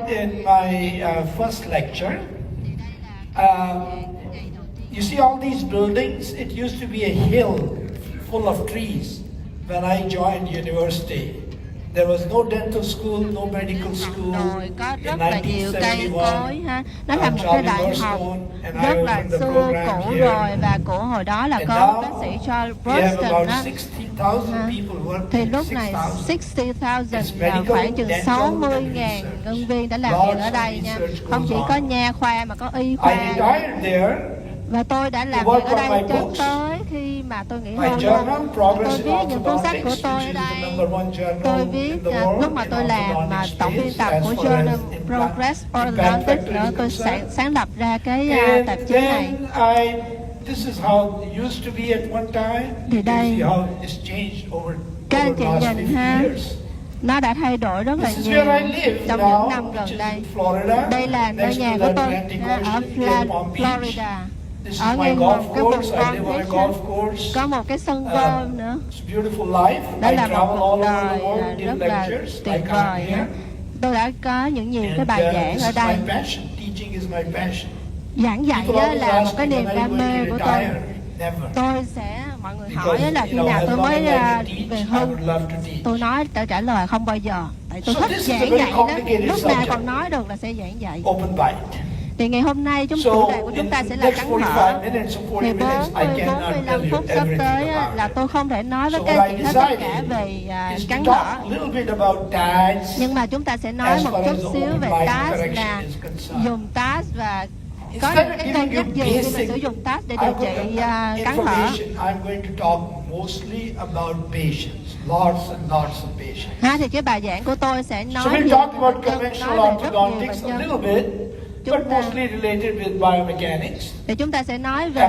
In my first lecture, you see all these buildings, it used to be a hill full of trees when I joined university. There was no dental school, no medical school. Có In rất là nhiều cây cối ha. Nó là một cái đại học rất là xưa cũ rồi, và của hồi đó là có bác sĩ Charles Boston đó. Thì lúc này 60,000 là khoảng chừng 60.000 nhân viên đã làm việc ở đây nha. Không chỉ có nha khoa mà có y khoa. Và tôi đã làm việc ở đây cho tới khi mà tôi nghỉ hưu luôn. Tôi viết những cuốn sách của tôi ở đây. Tôi viết lúc mà tôi làm mà tổng biên tập của Journal Progress Orthodontics nữa. Tôi sáng lập ra cái tạp chí này. Thì đây, các anh chị nhìn ha, nó đã thay đổi rất là nhiều trong những năm gần đây. Đây là ngôi nhà của tôi ở Florida. Ở ngay một cái vùng golf, có một cái sân golf nữa. Đó là một cuộc đời rất là tuyệt vời. Tôi đã có nhiều cái bài giảng ở đây. Giảng dạy là một cái niềm đam mê của tôi. Mọi người hỏi là khi nào tôi mới về hưu. Tôi nói, tôi trả lời không bao giờ. Tại tôi thích giảng dạy đó. Lúc nào còn nói được là sẽ giảng dạy. Thì ngày hôm nay chủ đề của chúng ta sẽ là cắn hở. Thì 45 phút sắp tới là tôi không thể nói với các anh chị hết tất cả về cắn hở. Nhưng mà chúng ta sẽ nói một chút xíu về task, là dùng task và có những cái cân nhắc gì khi mà sử dụng task để điều trị cắn hở. Thì cái bài giảng của tôi sẽ nói về rất nhiều bệnh nhân. Thì chúng ta sẽ nói về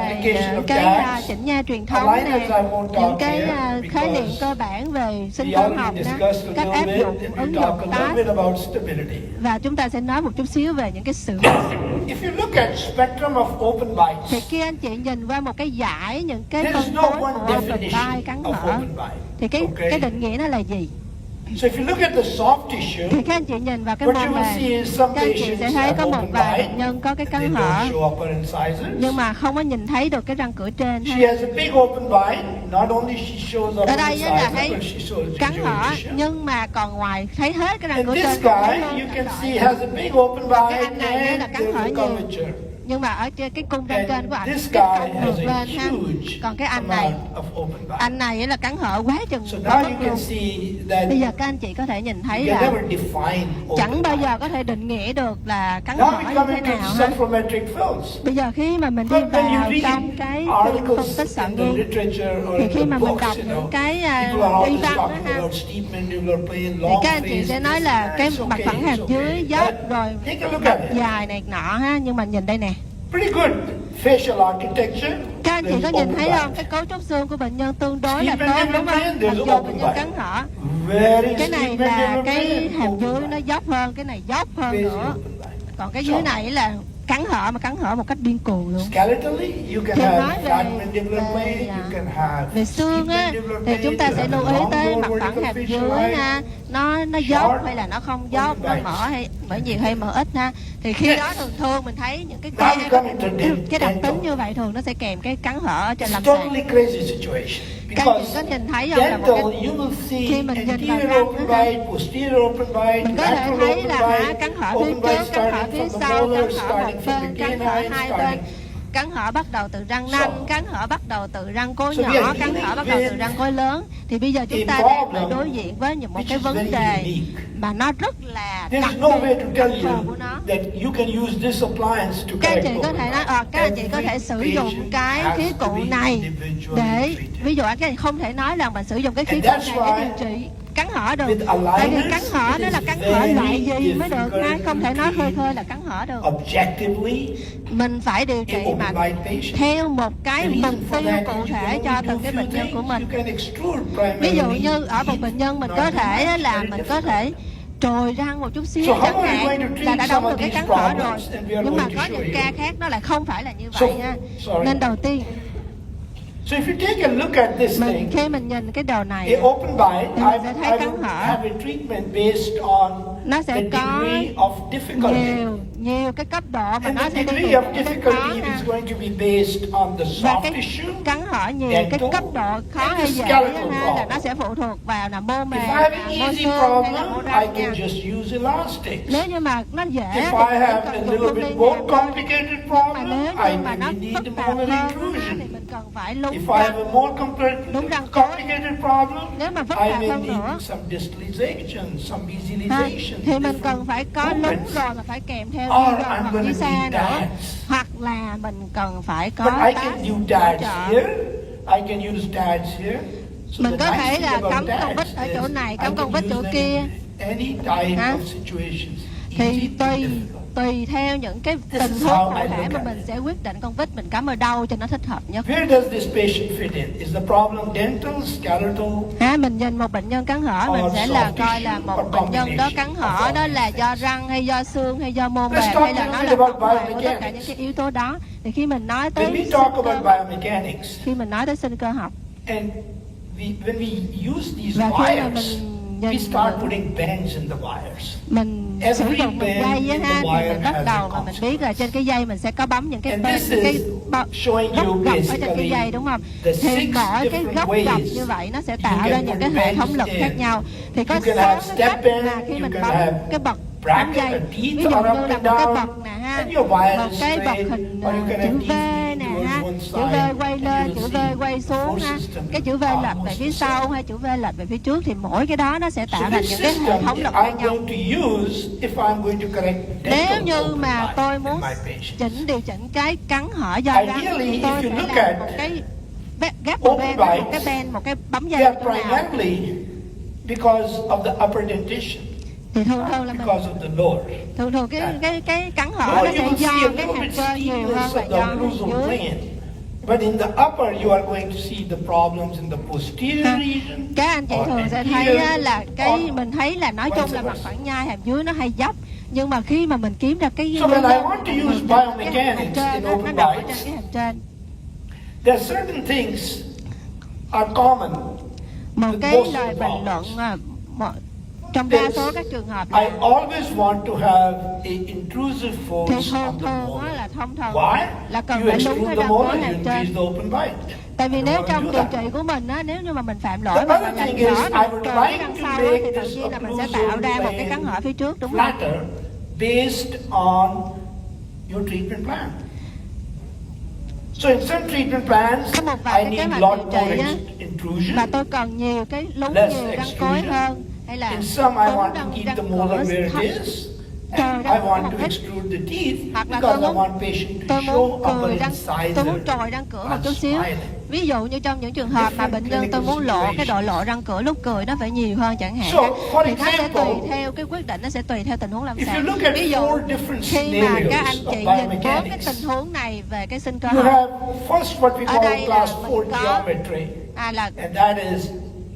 cái chỉnh nha truyền thống nè, những cái khái niệm cơ bản về sinh toán học đó, cách áp dụng ứng dụng task, và chúng ta sẽ nói một chút xíu về những cái sự. Thì khi anh chị nhìn qua một cái dải những cái phân phối của open bite cắn hở, thì cái định nghĩa nó là gì? Thì các anh chị nhìn vào cái mô mềm, các anh chị sẽ thấy có một vài bệnh nhân có cái cắn hở nhưng mà không có nhìn thấy được cái răng cửa trên. Ở đây là thấy cắn hở nhưng mà còn ngoài thấy hết cái răng cửa trên. Cái anh này là cắn hở nhiều, nhưng mà ở trên cái cung răng trên của ảnh cái cong ngược lên ha. Còn cái anh này là cắn hở quá chừng đó mất luôn. Bây giờ các anh chị có thể nhìn thấy là chẳng bao giờ có thể định nghĩa được là cắn hở như thế nào ha. Bây giờ khi mà mình đi vào trong cái phân tích xạ ngôn, thì khi mà mình đọc những cái y văn đó ha, thì các anh chị sẽ nói là cái mặt phẳng hàm dưới dốc rồi mặt dài này nọ ha. Nhưng mà nhìn đây nè, các anh chị có nhìn thấy không? Cái cấu trúc xương của bệnh nhân tương đối là tốt, đúng không? Mặc dù bệnh nhân cắn hở, cái này là cái hàm dưới nó dốc hơn, cái này dốc hơn nữa. Còn cái dưới này là cắn hở, mà cắn hở một cách điên cuồng luôn. Thì nói về xương á, thì chúng ta sẽ lưu ý tới mặt phẳng hàm dưới ha, nó dốc hay là nó không dốc, nó mở hay mở nhiều hay mở ít ha. Thì khi đó thường mình thấy những cái đặc tính như vậy thường nó sẽ kèm cái cắn hở ở trên lâm sàng. Các anh chị có nhìn thấy không, là một cái khi mình nhìn vào răng đó, mình có thể thấy là cắn hở phía trước, cắn hở phía sau, cắn hở một bên, cắn hở hai bên. Cắn hở bắt đầu từ răng nanh, cắn hở bắt đầu từ răng cối nhỏ, cắn hở bắt đầu từ răng cối lớn. Thì bây giờ chúng ta đang phải đối diện với một cái vấn đề mà nó rất là đặc biệt của nó. Các anh chị có thể nói, các anh chị có thể sử dụng cái khí cụ này để, ví dụ các anh không thể nói là mình sử dụng cái khí cụ này để điều trị cắn hở được. Tại vì cắn hở nó là cắn hở loại gì mới được ha, không thể nói khơi khơi là cắn hở được. Mình phải điều trị mà theo một cái mục tiêu cụ thể cho từng cái bệnh nhân của mình. Ví dụ như ở một bệnh nhân mình có thể là mình có thể trồi răng một chút xíu chẳng hạn là đã đóng được cái cắn hở rồi. Nhưng mà có những ca khác nó lại không phải là như vậy ha. Nên đầu tiên khi mình nhìn cái đầu này thì mình sẽ thấy cắn hở. nó sẽ the có degree of difficulty. nhiều cái cấp độ mà And nó the sẽ đi degree từ of cái khó difficulty ha. is going to be based on the Và soft cái tissue, cắn hỏi nhiều dental, cái cấp độ khó and hay the dễ skeletal ha, là nó problem. sẽ phụ thuộc vào là mô mềm, If I have an mô easy xương hay là mô problem, I răng nha. can just use elastics. Nếu như mà nó dễ If thì I mình have chỉ a cần little dùng bit liên more hàm thôi. complicated Nhưng mà problem, nếu I như mà nó maybe phức need tạp molar hơn á, intrusion. thì mình cần phải lúng If I have răng. a more Đúng răng chối. complicated problem, Nếu mà phức I tạp may hơn nữa need some distalization, some ha, visualization. thì mình cần phải có lúng movements. rồi mà phải kèm theo Or đi gần I'm hoặc gonna đi xa need nữa, dads. hoặc là mình cần phải có But I tác can do hỗ dads trợ. here. I can use dads here. So Mình the có nice thể thing là about cắm con dads vít ở chỗ is này, I cắm con can vít chỗ use them kia. in any type Ha? of situations. Thì Easy to tùy difficult. theo những cái This tình is huống how cụ I thể look mà at mình it. sẽ quyết định con vít mình cắm ở đâu cho nó thích hợp nhất. Where does this patient fit in? Is the problem dental, skeletal? Mình nhìn một bệnh nhân cắn hở, mình Or sẽ là soft coi là tissue một or bệnh nhân đó combination cắn of hở all đó these là things. do răng hay do xương hay do mô Let's mềm talk hay là a nó little là bit tổng about hòa của tất cả biomechanics. những cái yếu tố đó. Thì khi mình nói When tới we talk about sinh biomechanics, khi mình nói tới sinh cơ học and when we use these và khi mà wires, mình we nhìn start putting bends in the wires. mình Every sử dụng bend đường dây in á the ha, thì wire mình bắt has đầu a mà mình biết là trên cái dây mình sẽ có bấm những cái And bên, this những cái is góc showing you gập ở trên cái basically dây, đúng không? the Thì six mỗi cái different góc gập ways như vậy nó sẽ you tạo ra can những put cái hệ bends thống lực in. khác nhau. Thì có You can 6 have cái step cách bend, mà khi you mình can bấm have cái bật bracket bấm dây, or teeth ví dụ are như up là and một cái down, bật nè ha, and your wire một is cái bật straight, hình or you can chữ have V teeth nè towards ha, one chữ side, V quay and lên, you'll chữ V see quay xuống four ha, system cái chữ V lệch về almost phía the sau same. hay chữ V lệch về phía trước, thì mỗi cái đó nó sẽ So tạo thành this những cái hệ system thống lực khác I'm nhau. going to use if I'm going to correct Nếu dental như open mà bite tôi in muốn my patients. điều chỉnh cái cắn hở do răng, Ideally, thì tôi if you sẽ look làm at một cái ghép một open bên, một bites, cái bên, một cái bấm They dây are chỗ nào. primarily because of the upper dentition, Thì thường not là mình because of the lower. thường cái cắn hở Lower nó you sẽ will see a do little cái hàm bit cơ nhiều steepness hơn là of do the hàm occlusal dưới. plane. But in the upper, you are going to see the problems in the posterior region. Các anh chị or thường sẽ thấy anterior, á, là cái or mình thấy là nói vice chung là mặt versa. phẳng nhai hàm dưới nó hay dốc, nhưng mà khi mà mình kiếm ra cái So when I nguyên want to nhân use cái hàm biomechanics trên in nó open nằm ở trên bites, cái hàm trên. there are certain things are common Một with cái most lời of the bình luận problems. trong đa số các trường hợp I là always want to have a intrusive thì force on thường the thường molar. là thông thường Why? là cần You phải lúng extrude cái the răng molar, khối you hàm increase trên. the open bite. Tại vì I nếu don't trong do điều that. trị của mình á, nếu như mà mình phạm The lỗi mà other mình thing làm is, rõ I mình would tròn cái like răng to sau á, make thì tự this nhiên là mình sẽ tạo occlusal ra một cái cắn plane hở phía trước, đúng không? flatter based on your treatment plan. So in some treatment plans, Có một vài I cái kế need hoạch lot điều more trị á, intrusion. mà tôi cần nhiều cái lúng Less nhiều răng cối extrusion. hơn, hay là In some, I lúng want to răng keep the cửa molar where thấp. it is, Trời and đất, I want một to ít. extrude the teeth Hoặc là because I tôi want patient to tôi show muốn upper cười răng, incisor tôi muốn trồi răng cửa một chút while xíu. smiling. Ví dụ như trong những trường hợp mà bệnh nhân tôi muốn lộ cái độ lộ răng cửa lúc cười nó phải nhiều hơn chẳng hạn, So, for thì nó sẽ example, tùy theo cái quyết định, nó sẽ tùy theo tình huống lâm If you sàng. look at Ví dụ four different khi mà các anh scenarios of chị nhìn bốn cái biomechanics, tình huống này về cái sinh cơ you học, have first what we ở call đây là class mình 4 có geometry, là and that is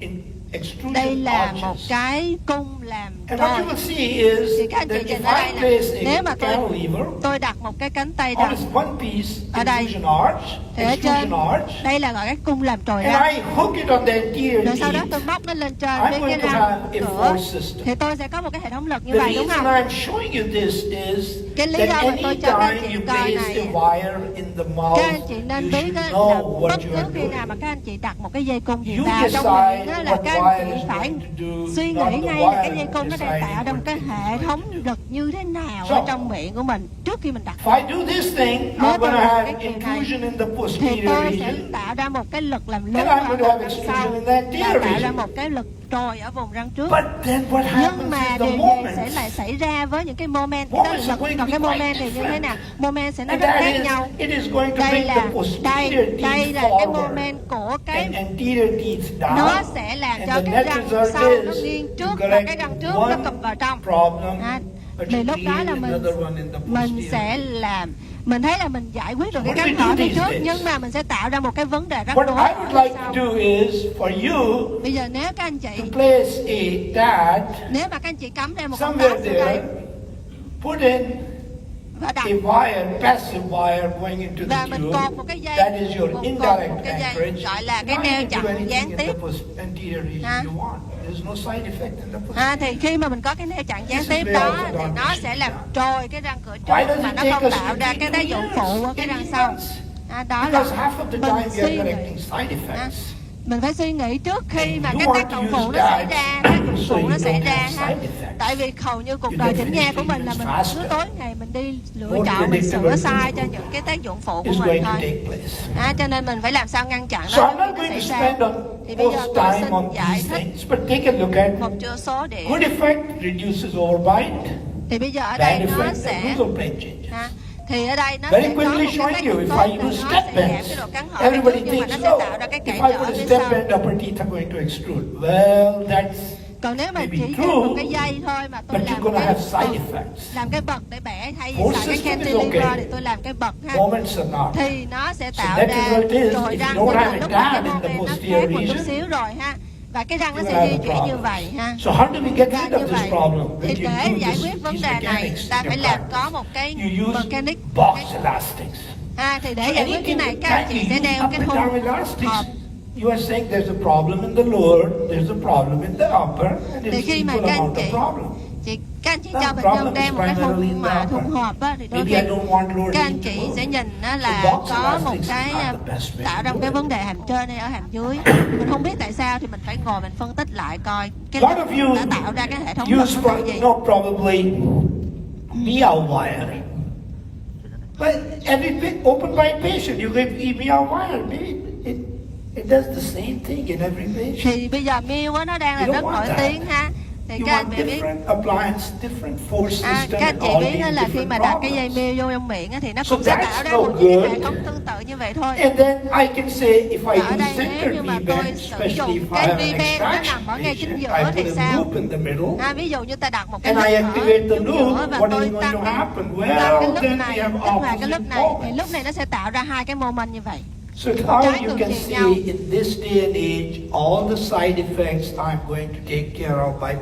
in đây extrusion là một arches. cái cung làm And what you tròn. will see is Thì các anh chị that nhìn if ở đây I nè, place nếu a mà cantilever tôi đặt một cái cánh tay on răng this one piece ở đây, intrusion arch, thì ở trên extrusion arch, đây là gọi cái cung làm trồi and răng, I hook it on the anterior rồi sau đó teeth, tôi bóc nó lên trên I'm với going cái to răng have a cửa, force system. thì tôi sẽ có một cái hệ thống lực như The vậy, đúng reason không? I'm showing you this is Cái lý that do mà tôi cho các anh anytime chị you coi place này, a wire in the mouth, các anh chị nên you biết should á, là know what bất you cứ are khi doing. nào mà các anh chị đặt một cái dây cung gì You vào trong decide miệng á, là what các anh wire chị is phải going to do, suy not nghĩ the ngay là cái wire dây cung nó đang deciding tạo ra một what cái it is hệ going thống to do. lực như thế nào So, ở trong miệng của mình trước khi mình đặt. If I do this thing, Nếu I'm tôi going to làm have cái chuyện này, intrusion in the thì posterior tôi sẽ region. tạo ra một cái lực làm lún And ở I'm going to have vùng răng extrusion sau in the và anterior tạo ra region. một cái lực trồi ở vùng răng trước. But then what Nhưng happens mà is điều the gì moment, sẽ lại xảy ra với những cái moment, cái đó là Moments lực, are going to còn be cái quite moment thì như thế different. nào? Moment sẽ nó and rất that khác is, nhau. it is going to Đây bring là the posterior đây teeth là cái forward moment của cái and anterior teeth down. nó sẽ làm And cho the cái net răng result sau nó is nghiêng you trước và correct cái răng trước nó one cụp vào trong. problem, but Thì you lúc đó create là another one in the mình posterior. sẽ làm, mình thấy là mình giải quyết được cái What do cắn we do hở phía these trước, days? nhưng mà mình sẽ tạo ra một cái vấn đề rắc What rối I ở would phía like to sau. do is for you Bây giờ nếu các anh chị, to place a dad nếu mà các anh chị cắm thêm một con somewhere tát xuống đây, there, put in và đặt passive wire going into và the mình tube. cột một cái dây, That is your một indirect cái dây anchorage. gọi là cái You neo can do chặn anything gián in tiếp. the anterior region you want. There's no side effect in the posterior. Thì khi mà mình có cái neo chặn gián This tiếp is where đó I thì forgot nó to sẽ làm show. trôi cái răng cửa Why trước does mà it nó take không us tạo ra cái tác dụng phụ ở cái răng sau. Đó là Because half of the mình time we suy are nghĩ. correcting side effects. Mình phải suy nghĩ trước khi mà And cái you tác want to dụng use phụ nó xảy that ra, tác dụng so phụ you nó xảy don't ra have ha. side effects. Tại vì hầu như cuộc You đời can chỉnh nha finish của mình là mình treatments cứ faster. tối ngày mình đi lựa More chọn, mình sửa predictable sai cho những cái tác dụng phụ của is mình going to thôi. take place. Cho nên mình phải làm sao ngăn chặn So nó I'm not nó going to xảy ra. spend on Thì bây giờ most tôi time on xin giải these thích things, but take a look at một số điểm. good effect reduces overbite, Thì bây giờ ở bad đây nó effect sẽ and plane changes. thì ở đây nó Very sẽ có quickly một cái showing tác you, dụng if tốt I là do nó step sẽ giảm bends, cái độ cắn hở phía everybody trước nhưng mà thinks, nó sẽ oh, tạo ra cái if cản I trở put a phía step sau. bend, upper teeth are going to extrude. Well, that's Còn nếu mà may be chỉ true, dùng một cái dây thôi mà tôi but làm you're going to have cái side effects. làm cái bậc để bẻ thay vì Force xài cái system is cantilever okay. thì tôi làm cái bậc ha, Moments are not. thì nó sẽ So tạo net ra result is, trồi if răng you nhưng don't mà have lúc it mà cái down in the moment nó posterior khác một chút region, xíu rồi ha, và cái răng nó you sẽ will di have a chuyển như problem. vậy ha. So how do we get Ra rid như of this vậy problem? thì When you để do giải quyết vấn these đề này mechanics ta in phải your làm practice, có một cái you use mechanic box elastics. thì để giải quyết cái này các anh chị sẽ đeo up cái and thun down elastics. hộp. You are saying there's a problem in the lower, there's a problem in the upper, and Thì it's khi mà equal các anh amount chị of problem. các anh chị The cho bệnh problem nhân is đeo một cái primarily in thun the mà upper. thun hộp á, thì đôi Maybe khi I don't want lower các anh knee chị to sẽ move. nhìn The là box có một elastics cái are the best way tạo to ra một do cái it. vấn đề hàm trên hay ở hàm dưới, mình không biết tại sao thì mình phải ngồi mình phân tích lại coi cái A lot of you đã tạo ra cái hệ thống lực use nó là gì. probably meow wire. But every open bite patient, you give meow wire, it does the same thing in every patient. Thì bây giờ Miu á nó đang là You don't rất want nổi that. tiếng ha. Thì You các anh want chị biết different appliance, different force system, các anh and chị all biết these đó là khi different mà đặt cái dây problems. Miu vô trong miệng á, thì nó So cũng sẽ that's tạo ra no một cái good. hệ thống tương tự như vậy thôi. And then I can say if I Ở do đây nếu center như mà tôi V-bend, sử especially dụng if I cái have an V-bend nó extraction nằm ở ngay chính patient, giữa I thì put a sao? loop in the middle. Ví dụ như ta đặt một cái And lớp I ở activate the chính loop, giữa và what tôi is going tăng to cái happen? lớp Well, then này we have kích hoạt cái opposite lớp này thì moments. lúc này nó sẽ tạo ra hai cái moment như vậy. So now Trái you ngược can chiều see nhau. in this day and age, all the side effects I'm going to take care of by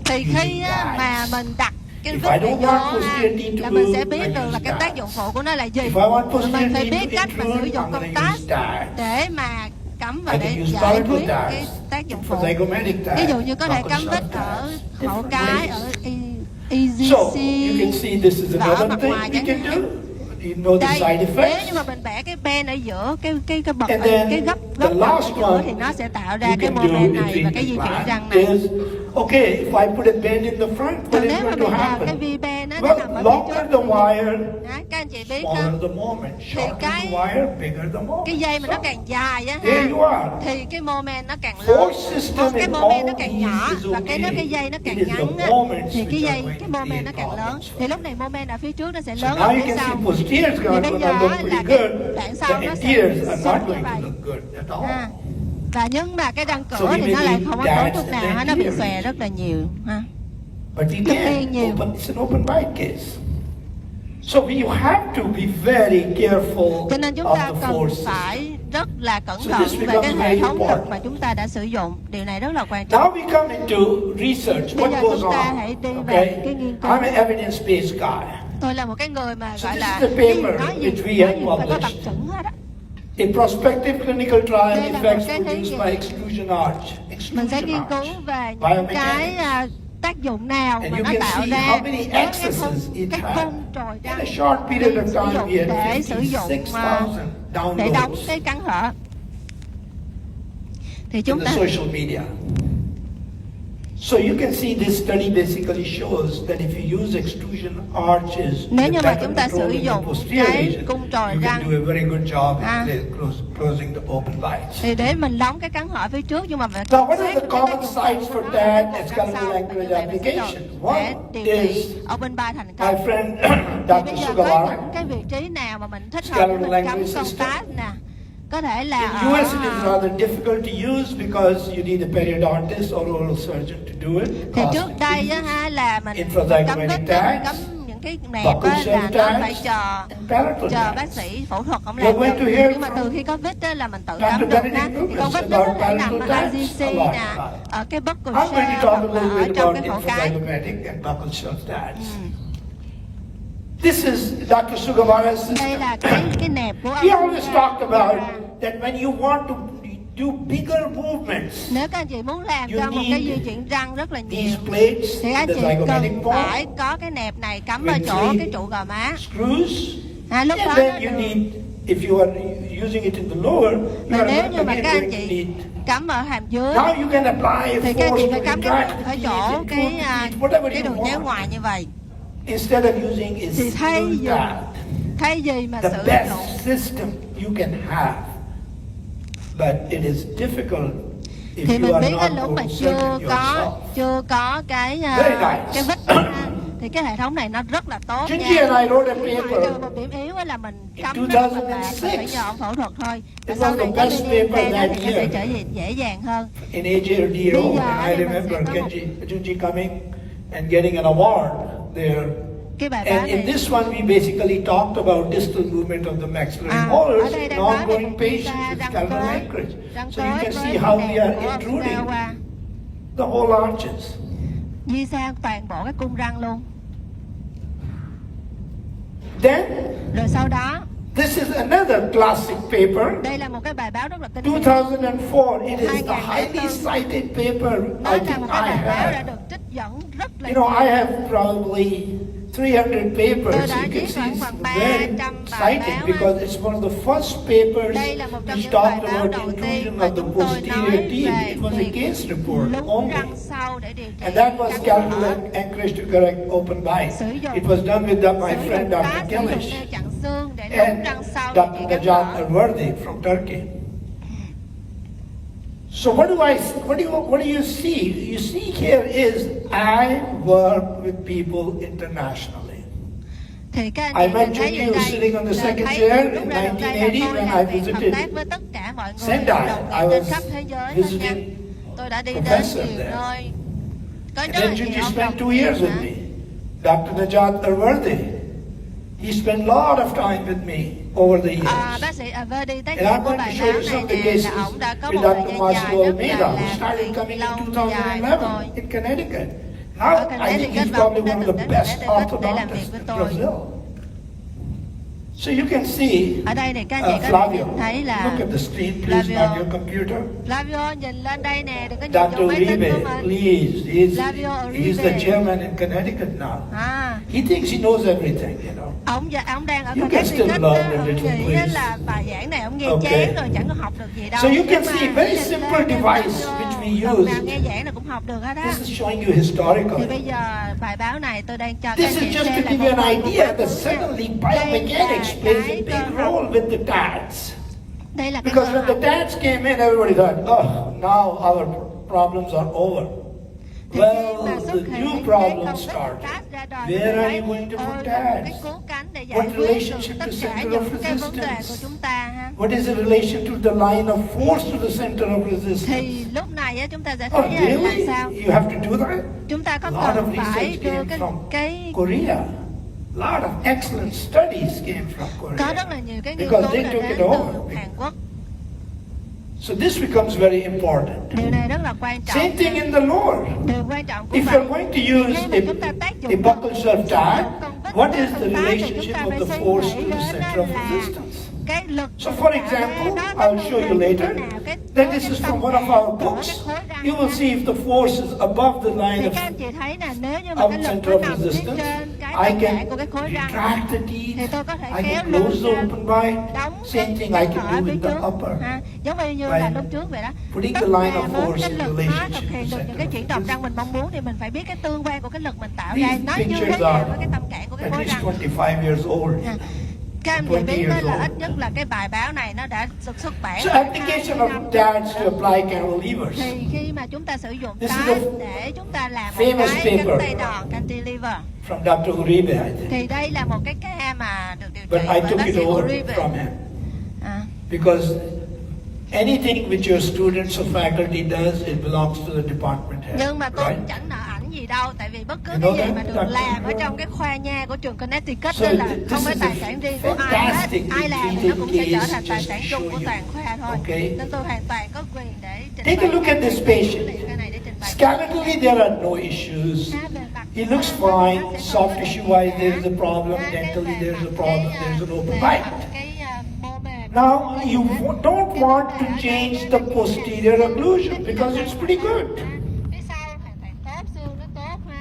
Thì khi using á, mà guides. mình đặt cái If vít I này don't vô want posterior teeth to là mình sẽ move, biết I được use là cái tác dụng guides. phụ của nó là gì. If I want Rồi posterior mình phải teeth biết to cách mà sử intrude, dụng I'm công going to tác use guides. để mà cắm vào I để can use giải parental quyết cái guides. tác dụng For phụ. zygomatic Ví guides, dụ như có thể cắm vít ở hậu cái, ở So you can see this is và ở another mặt thing ngoài we chẳng can hạn. do. You know the Đây, side nếu effects. như mà mình bẻ cái ben ở giữa cái bậc And ở then cái gấp the gấp last ở giữa one thì nó sẽ tạo you ra cái can do moment in này và cái di treatment chuyển răng plan này. is, okay, if I put a bend in the front, what Còn is nếu mà going mình to làm cái happen? V-bend nó Well, nằm ở phía longer trước. the wire, Các anh chị biết đó, smaller the moment. Shorter cái- the wire, bigger the moment. cái dây mà nó So, càng dài á there ha, you are. thì cái moment nó càng lớn, Force system cái in moment nó all càng these nhỏ, is và cái nếu okay. cái dây nó càng It is the ngắn á, moments thì which cái are dây going cái to moment create nó càng lớn. problems. Thì lúc này moment ở phía trước nó sẽ So lớn now hơn you phía can sau. see posteriors Thì are bây going giờ to look là pretty cái good. đoạn The sau nó sẽ anteriors are xuống not như going vậy. to look good at all. Và nhưng mà cái răng So cửa we thì nó may lại need không có guides tốt chút and nào ha, nó bị anteriors. xòe rất là nhiều ha. But Cực again, kỳ nhiều. it's an open bite case. So you have to be very careful Cho nên chúng of ta the cần forces. phải rất là cẩn So thận this về becomes cái very hệ thống lực important. mà chúng ta đã sử dụng. Điều này rất là quan trọng. Now we come into research. Bây What giờ goes chúng ta on? hãy đi vào Okay, cái nghiên cứu. I'm an evidence-based guy. Tôi là một cái người mà So gọi this là is the cái gì paper nói gì which we have phải có published. bằng chứng hết á. A prospective clinical trial Đây là một effects cái thí produced nghiệm. by extrusion arch. Mình sẽ Extrusion nghiên cứu arch. về những cái tác dụng nào And mà you nó can tạo see ra how many với cái excesses it cái had. khung trồi In răng a short period of sử time, dụng we had để sử dụng 56,000 để đóng downloads cái cắn hở. Thì in chúng the ta social media. So you can see this study basically shows that if you use extrusion arches, nếu with như mà better chúng ta sử control in the dụng posterior cái region, cung trồi you can răng do a very good job À. in closing the open bites. thì để mình đóng cái cắn hở phía trước nhưng mà phải Now, what xét are the cái common tác dụng sites phụ for của nó that ở as đằng sau. skeletal anchorage Như vậy mình sẽ application? để One điều trị is open bar thành my công. friend Thì Dr. bây giờ có Sugalara. những cái vị trí nào mà mình thích hợp để mình Skeletal cắm language con system. tát nè, có thể là In US, it is rather difficult to use because you need a periodontist or oral surgeon to do it. thì Cost trước đây á increases. ha là mình Infrazygomatic cắm vết tags, cắm những cái nẹp buccal á là shelf nó phải tags, chờ and palatal chờ tags. bác sĩ phẫu thuật ông You're làm going to được. hear Nhưng mà from từ khi có vết á là mình tự Dr. cắm được Benedict ha. Thì con Lucas vết đó có about thể nằm palatal ở tags IGC a lot nè, about it. ở cái buccal I'm going to shelf talk a hoặc là little ở bit trong about cái hậu cái. infrazygomatic and buccal shelf tags. This is Dr. Sugawara's Đây system. là cái nẹp của ông. He always talked about that when you want to do bigger movements, Nếu các anh chị muốn làm you cho một cái need di chuyển răng rất là nhiều these plates, thì anh the chị zygomatic cần bone, phải có cái nẹp này cắm ở with chỗ cái three trụ gò má. screws, Lúc đó and nó then you được. need, if you are using it in the lower, you Mà are nếu như mà again các anh going to chị need. cắm ở hàm dưới Now you can apply a thì các anh chị force phải to cắm cái retract ở the chỗ teeth, include the teeth, whatever cái you đường nhéo want. ngoài như vậy. Instead of using a Thì single pad, thay vì mà the sử best dụng system you can have, but it is difficult if thì you mình are biết cái not lúc mà certain yourself. chưa có cái Very nice. cái vít ha, thì cái hệ thống này nó rất là tốt Gingy nha. and I wrote a Ngoại paper. trừ một điểm yếu là mình In cắm rất là mệt, 2006. mình phải nhờ ông phẫu thuật thôi. Và It sau was này the có best mini paper implant that thì nó sẽ year. trở nên dễ dàng hơn. In AJRDO, Bây giờ and I thì mình sẽ remember có một- Gingy coming and getting an award there. Cái bài báo And in này this one, we basically talked about distal movement of the maxillary molars ở đây in đang nói về ongoing một patients da with răng scalpel cối, anchorage. răng So you cối can với see how cái we nẹp are của intruding Okawa the whole arches. di sang toàn bộ cái cung răng luôn. Then, Rồi sau đó, this is another classic paper. đây là một cái bài báo rất là kinh điển. 2004, it is the 2004. highly cited paper Nó I là think một I cái bài báo đã have. được trích dẫn rất là You know, I nhiều. have probably 300 papers. Tôi đã You can viết see khoảng it's very 300 bài cited báo because it's one of the first papers Đây là một trong which những bài talked báo about đầu intrusion tiên of mà the chúng tôi posterior nói teeth. về It was a việc case report lúng only. răng sau để điều trị And that was cắn scalpel mở. anchorage to correct open bite. Sử dụng- It was done with my Sử friend dụng Dr. cát, sử dụng Kelish neo chặn xương để lúng and răng sau để Dr. trị cắn Najat mở. Alwardi from Turkey. So what do you see? You see here is I work with people internationally. Thì các I anh chị met nhìn thấy Judy ở was đây sitting on the là second thấy chair lúc in ra đầu đây là 1980 tôi when làm I việc hợp visited tác với tất cả mọi người Sendai. đồng I nghiệp trên was khắp thế giới hết nha. visiting Tôi đã đi đến professor nhiều there. nơi. Có And rất là then nhiều Judy ông spent 2 đồng nghiệp years with hả? me. Dr. Najat Alwardi, he spent a lot of time with me over the years. Bác sĩ Verdi tác And giả I'm của going to bài show you báo some này of the nè cases là ông đã có with một thời Dr. gian Marcelo dài rất Almeida, là who làm started việc coming in lâu dài với 2011 tôi. in Connecticut. Ở Now, I think Connecticut he's và ông probably đã one of từng the đến best Connecticut để làm việc orthodontists với in tôi. Brazil. So you can see, Ở đây này các anh chị có thể Flavio, nhìn thấy là look at the screen, please, Flavio. not your computer. Flavio nhìn lên đây nè, đừng có nhìn vô Dr. máy tính Uribe, của mình. please, Flavio he's the Uribe. chairman in Connecticut now. À, He thinks he knows everything, you know. ông đang ở You can still Connecticut learn á, a ông little, nghĩ please. là bài giảng này ông nghe Okay. chán rồi chẳng có học được gì đâu. So you can Nhưng mà see very nhìn simple lên device Flavio, which we lần use. nào nghe giảng là cũng học được hết á. This is showing you historical. Thì bây giờ bài báo này tôi đang cho các This anh is chị just xem to là give you một an phần của idea khóa that huấn nha. suddenly Đây biomechanics là plays a cái big cơ role học. with the dads. Đây là cái Because cơ when the học. dads came in, everybody thought, oh, now our problems are over. Thì Well, khi mà the xuất hiện new cái problems concept started. TAS ra đời thì Where tôi are thấy, you going to put là một cái dads? cứu cánh để giải What quyết được relationship tất to cả center of những cái vấn đề của resistance? chúng ta ha. What is the relation to the line of force to the center of resistance? Thì lúc này á, chúng ta sẽ Oh, thấy là làm really? sao You have to do that? chúng ta có A lot of cần phải research đưa came from cái Korea. A lot of excellent studies came from có Korea. rất là nhiều cái nghiên Because cứu they đã took đến it từ over. Hàn Quốc. So this becomes very important. Điều này rất là quan trọng. Same thing in the lower. Điều quan trọng cũng If vậy. you're going to Khi use mà chúng ta tác dụng a buckle serve tag, con vít what ra is the phần tá thì relationship chúng ta of phải the suy force nghĩ to the đến center đó of là resistance? cái lực So của for tạo ra example, nó I'll có show you liên later thế nào, that this is from one of our books. You will see if the force is above the line thì of các anh chị thấy nè, nếu như mà of cái lực center nó of nằm phía resistance, trên cái I tâm can trạng của cái khối răng retract the thì teeth, tôi có thể I kéo can lưng close the ra, open bite. đóng Same cái thing I cửa can do phía with the trước upper. ha. Giống như By là lúc trước vậy đó. putting Tất the line cả of muốn force cái in lực nó relationship thực hiện to được những cái center chuyển of động răng resistance. mình mong muốn thì mình phải biết cái tương quan của cái lực mình tạo These ra nó như thế pictures nào are với cái tâm trạng của cái at khối least răng. 25 years old. Nè, các anh chị 20 biết đó years là old. ít nhất là cái bài báo này nó đã được xuất bản So application of dads to apply cantilevers. thì khi mà chúng ta sử dụng This is cái a để chúng ta làm một famous cái cánh paper. tay đòn cantilever From Dr. Uribe, I think. thì đây là một cái ca mà được điều But trị I bởi took bác it sĩ over Uribe. from him. À, Because anything which your students or faculty does, it belongs to the department head. nhưng mà tôi Right? chẳng nợ ảnh gì đâu tại vì bất cứ You cái know gì that, mà được Dr. làm ở trong cái khoa nha của trường Connecticut So đó là this không phải is tài a sản riêng của ai hết, fantastic ai làm thì nó cũng sẽ trở thành tài case sản just chung to của show toàn you. khoa thôi. Okay. Nên tôi hoàn toàn có quyền để trình Take a bày look at this patient. cái này để trình bày. Scalically, there are no issues. Về mặt He looks fine, soft tissue wise there is a problem, dentally there is a problem, there is an open bite. Now you don't want to change the posterior occlusion because it's pretty good.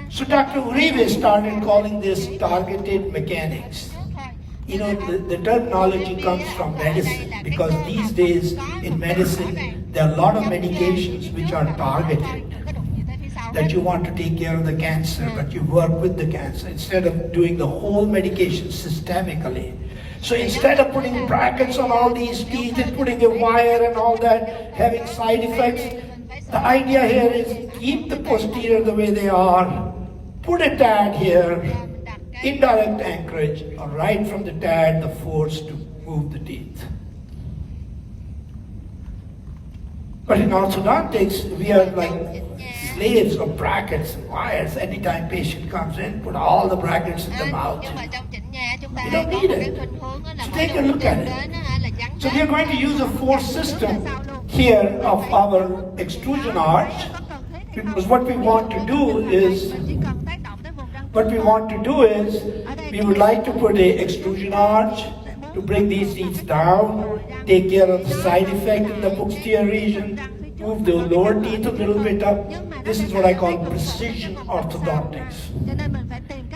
So Dr. Uribe started calling this targeted mechanics. You know, the terminology comes from medicine because these days in medicine there are a lot of medications which are targeted. That you want to take care of the cancer, but you work with the cancer instead of doing the whole medication systemically. So instead of putting brackets on all these teeth and putting a wire and all that, having side effects, the idea here is keep the posterior the way they are, put a TAD here, indirect anchorage, or right from the TAD, the force to move the teeth. But in orthodontics, we are like slaves of brackets and wires. Anytime patient comes in, put all the brackets in the mouth. You don't need it. So take a look at it. So we are going to use a force system here of our extrusion arch, because what we want to do is, we would like to put a extrusion arch to bring these teeth down, take care of the side effect in the posterior region, move the lower teeth a little bit up. This is what I call precision orthodontics.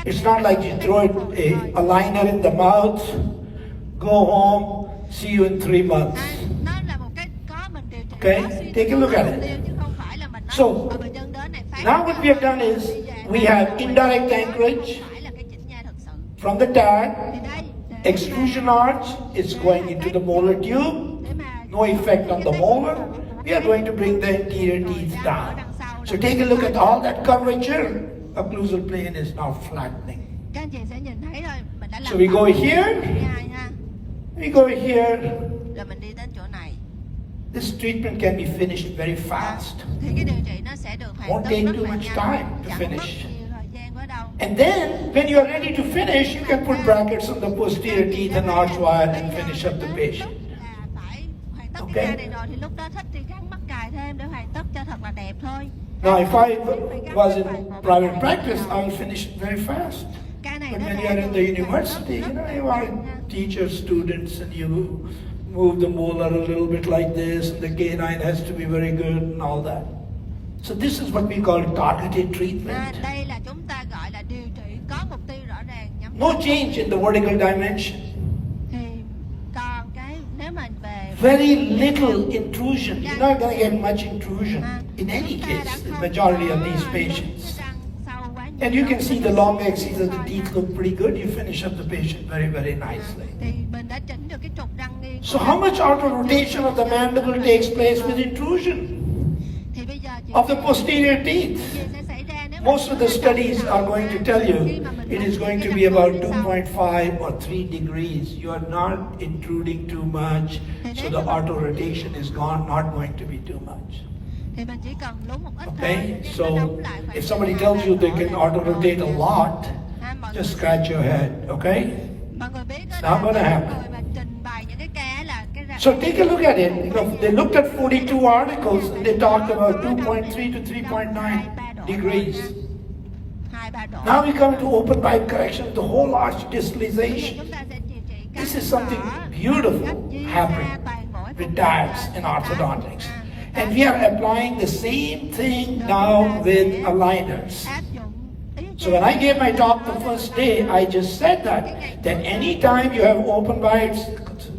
It's not like you throw a liner in the mouth, go home, see you in 3 months. Okay, take a look at it. So, now what we have done is, we have indirect anchorage from the TAD, extrusion arch is going into the molar tube, no effect on the molar. We are going to bring the anterior teeth down. So take a look at all that curvature. Occlusal plane is now flattening. So we go here, we go here. This treatment can be finished very fast. Won't take too much time to finish. And then, when you are ready to finish, you can put brackets on the posterior teeth and arch wire and finish up the patient. Okay? Now, if I was in private practice, I would finish it very fast. But when you are in the university, you are teachers, students, and you move the molar a little bit like this, and the canine has to be very good and all that. So this is what we call targeted treatment. No change in the vertical dimension. Very little intrusion. You're not going to get much intrusion in any case, the majority of these patients. And you can see the long axes of the teeth look pretty good. You finish up the patient very, very nicely. So how much outer rotation of the mandible takes place with intrusion of the posterior teeth? Most of the studies are going to tell you it is going to be about 2.5 or 3 degrees. You are not intruding too much, so the auto rotation is not going to be too much. Okay, so if somebody tells you they can auto rotate a lot, just scratch your head, okay? It's not going to happen. So take a look at it. They looked at 42 articles and they talked about 2.3 to 3.9 degrees. Now we come to open bite correction, the whole arch distalization. This is something beautiful happening with TADs in orthodontics. And we are applying the same thing now with aligners. So when I gave my talk the first day, I just said that any time you have open bites,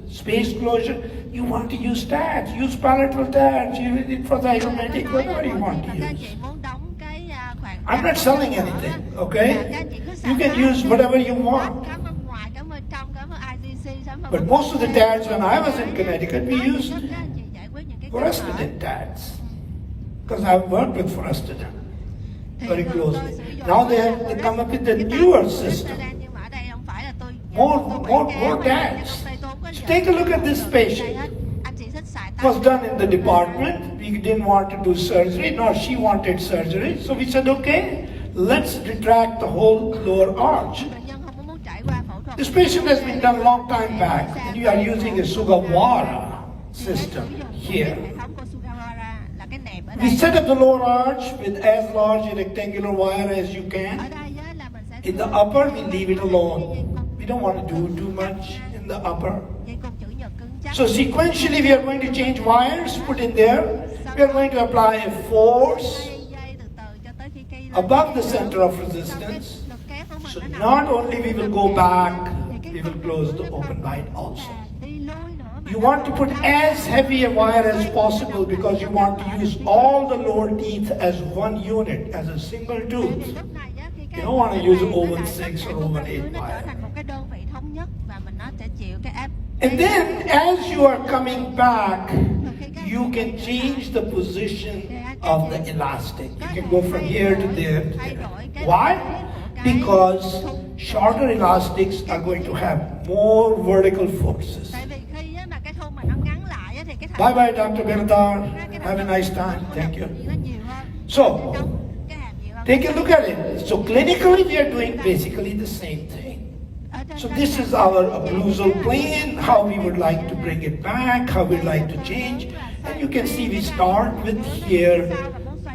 space closure, you want to use TADs, use palatal TADs, use it for zygomatic, whatever you want to use. I'm not selling anything, okay? You can use whatever you want. But most of the TADs when I was in Connecticut, we used Forestident TADs, because I've worked with Forestident very closely. Now they come up with a newer system, more TADs. So take a look at this patient. It was done in the department. We didn't want to do surgery, nor she wanted surgery. So we said, okay, let's retract the whole lower arch. This patient has been done a long time back, and you are using a Sugawara system here. We set up the lower arch with as large a rectangular wire as you can. In the upper, we leave it alone. We don't want to do too much in the upper. dây côn chữ nhật cứng chắc. So sequentially, we are going to change wires, put in there. We are going to apply a force Dây từ từ cho tới khi cây lên above the center of resistance. lực kéo của mình So nó nằm not only we will go back, we will close the open bite also. đi lui nữa mà You want to put as heavy a wire as possible because you want to use all the lower teeth as one unit, as a single tooth. lúc này á, khi cái You don't want to use nó over lại 6 cái or vùng over dưới 8 nó trở wire. thành một cái đơn vị thống nhất và mình nó sẽ chịu cái áp. And then as you are coming back, you can change the position of the elastic. You can go from here to there. Why? Because shorter elastics are going to have more vertical forces. Tại vì khi á, mà cái thun mà nó ngắn lại á, thì cái Bye bye, Dr. Bertar. Have a nice time. Thank you. nó nhiều hơn. So, Cái hàm nhiều hơn. take a look at it. So clinically, we are doing basically the same thing. Ở trên So đây this is our occlusal plane, how we would like to bring it back, how we'd like to change. And you can see we start with here.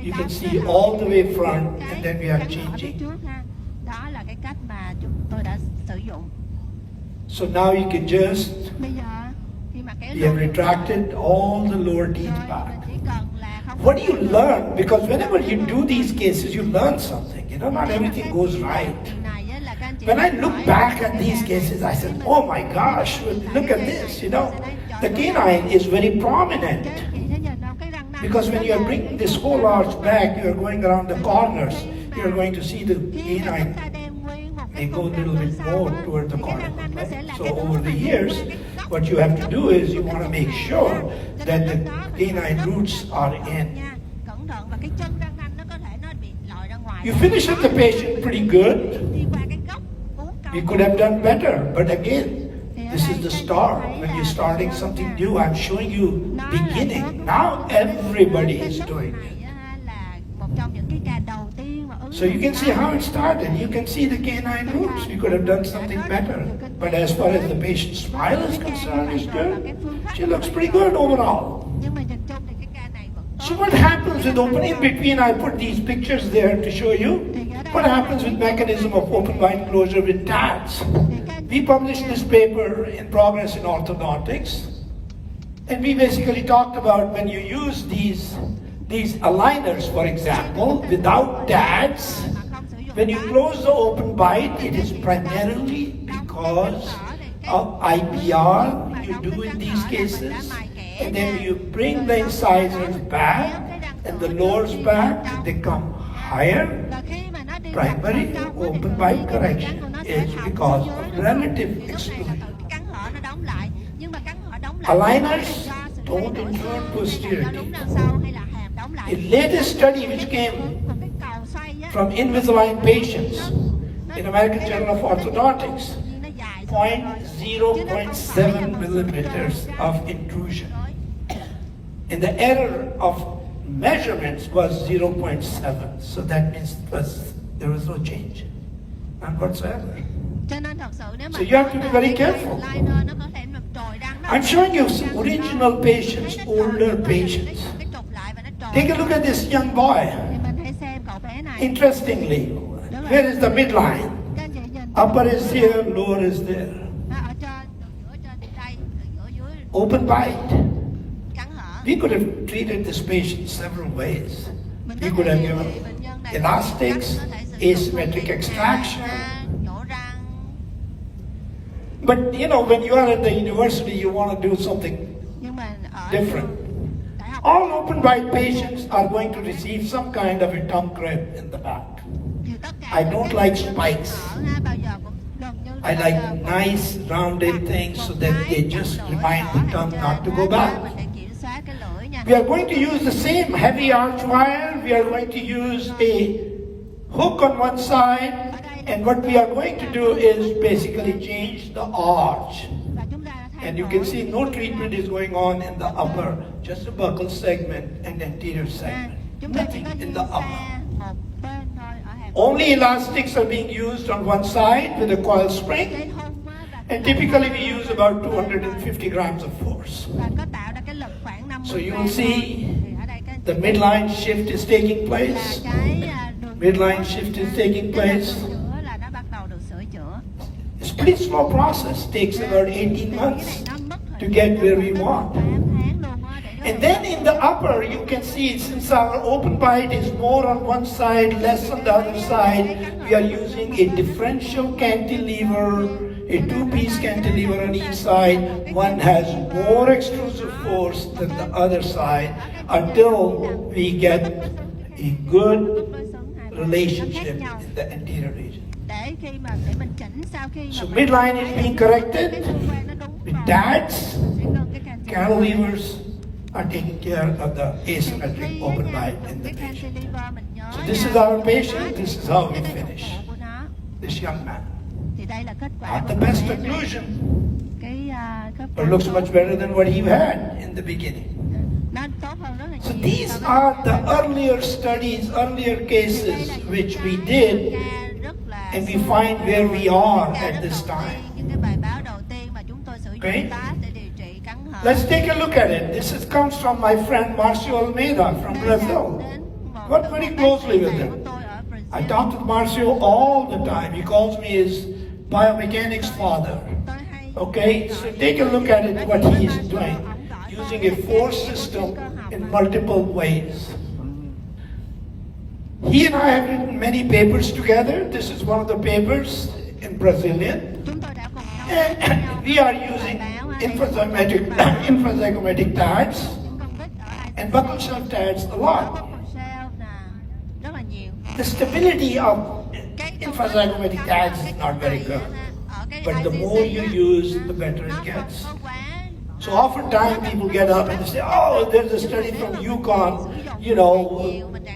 You can see all the way front, and then we are ở phía changing. trước ha. Đó là cái cách mà chúng tôi đã sử dụng. So now you can just, Bây giờ khi mà kéo we have lưng retracted all the lower rồi, teeth back. mình chỉ cần là không. What do you learn? Because whenever you do these cases, you learn something. You know, not everything goes right. Điều này á, là các anh chị When I phải look hỏi back at là these cases, I said, oh my gosh, look at this, you know. The canine is very prominent. Các chị thấy nhìn không? Cái răng nanh Because when you are bringing this whole arch back, you are going around the corners. You are going to see the khi mà canine, chúng ta đem nguyên một they cái go a phần little răng bit phía sau more á, toward the thì cái corner. răng nanh nó sẽ Right? là So cái over phần the mà years, cái góc what you have to do is you want to make sure Cho that nên the lúc đó mình canine rất roots are cẩn in. thận nha, cẩn thận và cái chân răng nanh nó có thể nó bị lòi ra ngoài. You finish up the patient pretty good. Đi qua cái góc uốn cong. We could have done better, but again, this is the start. When you're starting something new, I'm showing you beginning. Now everybody is doing it. Này á, là một trong những cái ca đầu tiên mà ứng So you can see how it started. You can see the canine roots. We could have done something better. But as far as the patient's smile is concerned, it's good. She looks pretty good overall. nhưng mà nhìn chung thì cái ca này vẫn tốt. So what happens with open in between? I put these pictures there to show you. What happens with mechanism of open wide closure with tats? We published this paper in Progress in Orthodontics. And we basically talked about when you use these aligners, for example, without tats, when you close the open bite, it is primarily because of IPR you do in these cases. And then you bring the incisors back and the lowers back, they come higher. Và khi mà nó đi Primary vào trong á, open thì bite cái correction răng của nó sẽ is thòng because xuống of dưới. relative Lúc này là exclusion. tự cái cắn hở nó đóng lại, nhưng mà cắn hở đóng lại Aligners do sự don't thay đổi intrude xương, hay là do posteriorly. đúng đằng sau hay là hàm đóng lại. A latest study which came Một cái cầu xoay á, from Invisalign patients in American Journal of Orthodontics, nó dài 0.7 millimeters of intrusion. And the error of measurements was 0.7. So that means there was no change, none whatsoever. cho nên thật sự nếu mà So you have to be very careful. liner nó có thể làm trồi răng nó. I'm showing you some original patients, older patients. Cái trục lại và nó trồi. Take a look at this young boy. Thì mình hãy xem cậu bé này. Interestingly, here is the midline. Các anh chị nhìn Upper is here, lower is there. nó ở trên, giữa trên đây, giữa dưới Open bite. cắn hở. We could have treated this patient several ways. Mình We có could thể have điều given trị bệnh nhân này elastics, bằng cách có thể sử dụng asymmetric công nghệ extraction. nhổ răng. But you know, when you are at the university, you want to do something Nhưng mà ở different. đại học All open bite patients are going to receive some kind of a tongue crib in the back. thì tất cả I những don't cái like bệnh nhân spikes. hở ha, bao giờ cũng gần như I bao like giờ cũng nice rounded things so that they just remind the tongue not to go back. mình để kiểm soát cái lưỡi nha. We are going to use the same heavy arch wire. We are going to use a hook on one side. And what we are going to do is basically change the arch. Và chúng ta thay And you đổi. can see no treatment is going on in the upper, just a buccal segment and anterior À, segment. chúng ta chỉ Nothing có in chia the upper. xa một bên thôi ở hàm. Only elastics are being used on one side with a coil spring. Cái thun á, And typically we use about 250 grams of force. và có tạo ra cái lực khoảng 50 So you will gram see thôi. Thì ở đây cái the midline shift is taking là place. cái đường Midline shift is taking cái place. đường giữa là nó bắt pretty slow process. Takes about 18 months to get where we want. And then in the upper, you can see since our open bite is more on one side, less on the other side, we are using a differential cantilever, a two-piece cantilever on each side. One has more extrusive force than the other side until we get a good relationship in the anterior region. So midline is being corrected with DADs, cantilevers are taking care of the asymmetric open bite in the patient. So this is our patient, this is how we finish. This young man. Not the best occlusion, but looks much better than what he had in the beginning. So these are the earlier studies, earlier cases which we did, and we find where we are at this time. Okay? Let's take a look at it. Comes from my friend Marcio Almeida from Brazil. Work very closely with him. I talk with Marcio all the time. He calls me his biomechanics father. Okay, so take a look at it, what he is doing, using a force system in multiple ways. He and I have written many papers together. This is one of the papers in Brazilian. And we are using infrazygomatic tags and buccal shelf tags a lot. The stability of infrazygomatic tags is not very good, but the more you use, the better it gets. So oftentimes people get up and they say, oh, there's a study from UConn,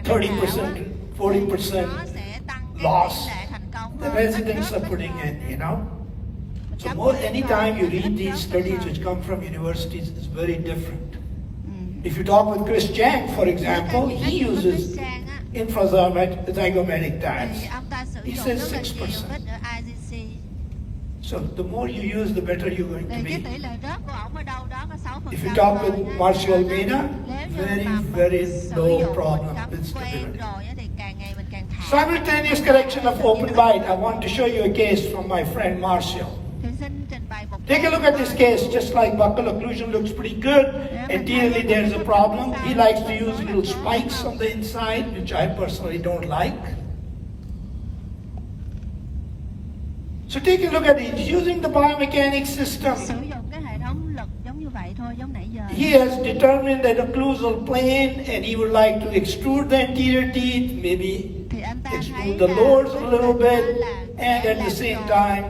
30%, 40% loss. The residents are putting in, So anytime you read these studies which come from universities, it's very different. If you talk with Chris Chang, for example, he uses infrazygomatic tags. He says 6%. So the more you use, the better you're going to be. If you talk with Marcio Almeida, very, very low problem with stability. Simultaneous correction of open bite. I want to show you a case from my friend Marcio. Take a look at this case. Just like buccal occlusion looks pretty good, anteriorly there's a problem. He likes to use little spikes on the inside, which I personally don't like. So take a look at it. He's using the biomechanics system. He has determined that occlusal plane, and he would like to extrude the anterior teeth, maybe extrude the lowers a little bit, and at the same time,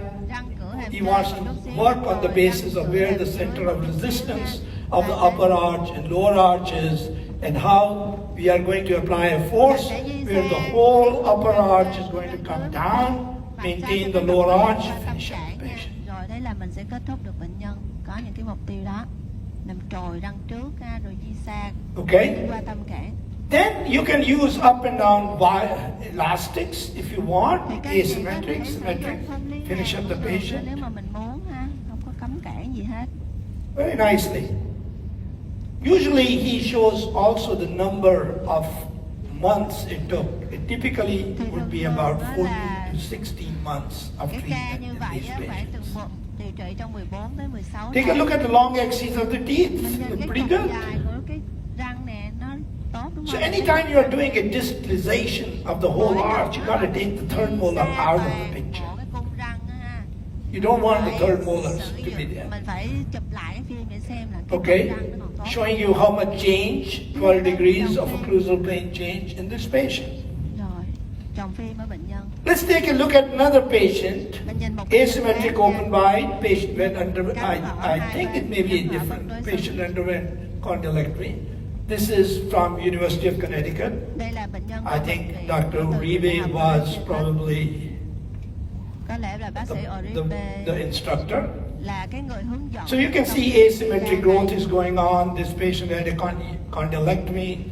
he wants to work on the basis of where the center of resistance of the upper arch and lower arch is, and how we are going to apply a force where the whole upper arch is going to come down, maintain the lower arch, finish up the patient. Rồi đấy là mình sẽ kết thúc được bệnh nhân có những cái mục tiêu đó, nằm trồi răng trước rồi di xa, Okay. qua tâm cản. Then you can use up and down elastics if you want, asymmetric, symmetric, finish up the patient. Nếu mà mình muốn không có cấm cản gì hết. Very nicely. Usually he shows also the number of months it took. It typically would be about 14 to 16 months of treatment in these patients. Take a look at the long axis of the teeth. Look pretty good. So anytime you are doing a distalization of the whole arch, you got to take the third molar out of the picture. You don't want the third molars to be there. Okay, showing you how much change, 12 degrees of occlusal plane change in this patient. Let's take a look at another patient, asymmetric open bite, patient went I think it may be a different patient underwent condylectomy. This is from University of Connecticut. I think Dr. Uribe was probably the instructor. So you can see asymmetric growth is going on. This patient had a condylectomy,